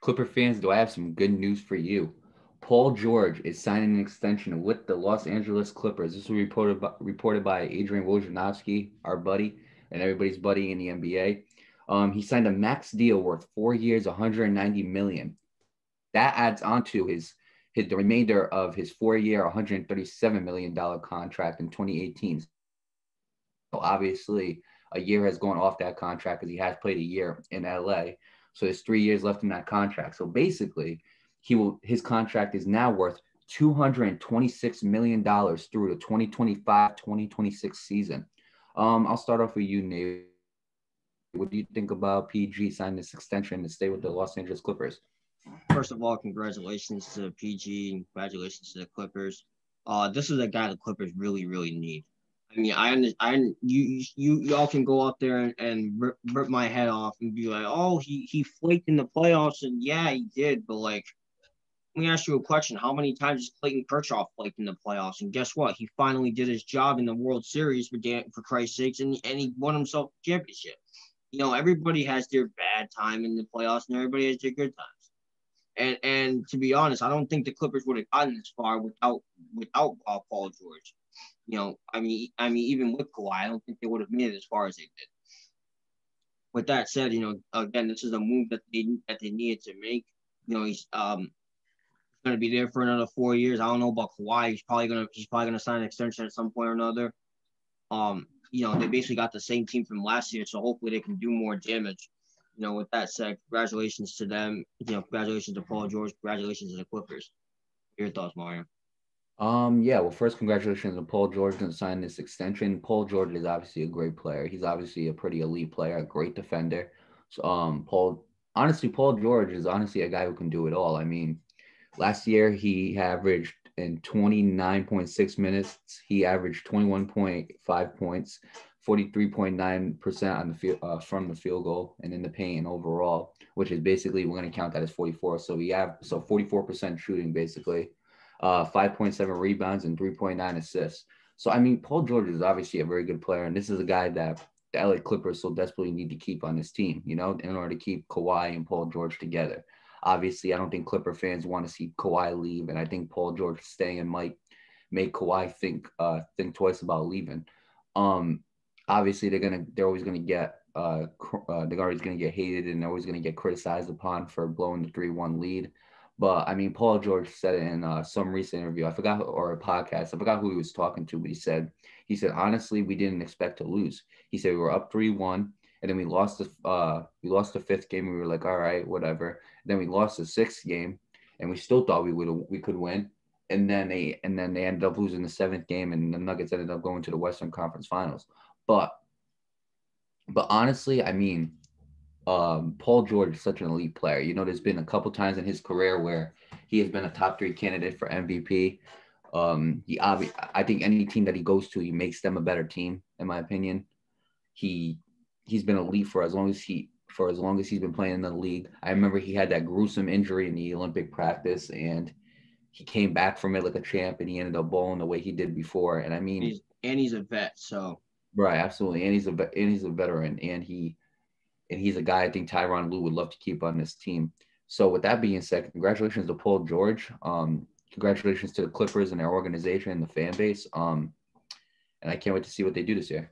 Clipper fans, do I have some good news for you? Paul George is signing an extension with the Los Angeles Clippers. This was reported by Adrian Wojnarowski, our buddy, and everybody's buddy in the NBA. He signed a max deal worth 4 years, 190 million. That adds on to his the remainder of his 4 year, $137 million contract in 2018. So obviously, a year has gone off that contract because he has played a year in LA. So there's 3 years left in that contract. So basically, his contract is now worth $226 million through the 2025-2026 season. I'll start off with you, Nate. What do you think about PG signing this extension to stay with the Los Angeles Clippers? First of all, congratulations to PG and congratulations to the Clippers. This is a guy the Clippers really, really need. I mean, y'all can go out there and rip my head off and be like, oh, he flaked in the playoffs, and yeah, he did. But like, let me ask you a question: how many times has Clayton Kershaw flaked in the playoffs? And guess what? He finally did his job in the World Series for Christ's sakes, and he won himself a championship. Everybody has their bad time in the playoffs, and everybody has their good times. And to be honest, I don't think the Clippers would have gotten this far without Paul George. Even with Kawhi, I don't think they would have made it as far as they did. With that said, again, this is a move that they needed to make. He's going to be there for another 4 years. I don't know about Kawhi. He's probably gonna sign an extension at some point or another. They basically got the same team from last year, so hopefully they can do more damage. With that said, congratulations to them. Congratulations to Paul George. Congratulations to the Clippers. Your thoughts, Mario? Yeah. Well, first, congratulations to Paul George on signing this extension. Paul George is obviously a great player. He's obviously a pretty elite player, a great defender. So, Paul George is honestly a guy who can do it all. I mean, last year he averaged in 29.6 minutes. He averaged 21.5 points, 43.9% on the field from the field goal and in the paint overall, which is basically we're going to count that as 44. So 44% shooting basically, 5.7 rebounds and 3.9 assists. So I mean, Paul George is obviously a very good player, and this is a guy that the LA Clippers so desperately need to keep on this team, in order to keep Kawhi and Paul George together. Obviously, I don't think Clipper fans want to see Kawhi leave, and I think Paul George staying might make Kawhi think twice about leaving. Obviously, they're always gonna get they're always gonna get hated and they're always gonna get criticized upon for blowing the 3-1 lead. But I mean, Paul George said it in some recent interview. I forgot, or a podcast. I forgot who he was talking to, but he said honestly, we didn't expect to lose. He said we were up 3-1. And then we lost the fifth game. We were like, all right, whatever. Then we lost the sixth game, and we still thought we could win. And then they ended up losing the seventh game, and the Nuggets ended up going to the Western Conference Finals. But honestly, I mean, Paul George is such an elite player. There's been a couple times in his career where he has been a top 3 candidate for MVP. I think any team that he goes to, he makes them a better team, in my opinion. He's been elite for as long as he's been playing in the league. I remember he had that gruesome injury in the Olympic practice, and he came back from it like a champ, and he ended up bowling the way he did before. And I mean, he's a vet, so right, absolutely, and he's a veteran, and he's a guy I think Tyronn Lue would love to keep on this team. So with that being said, congratulations to Paul George. Congratulations to the Clippers and their organization and the fan base. And I can't wait to see what they do this year.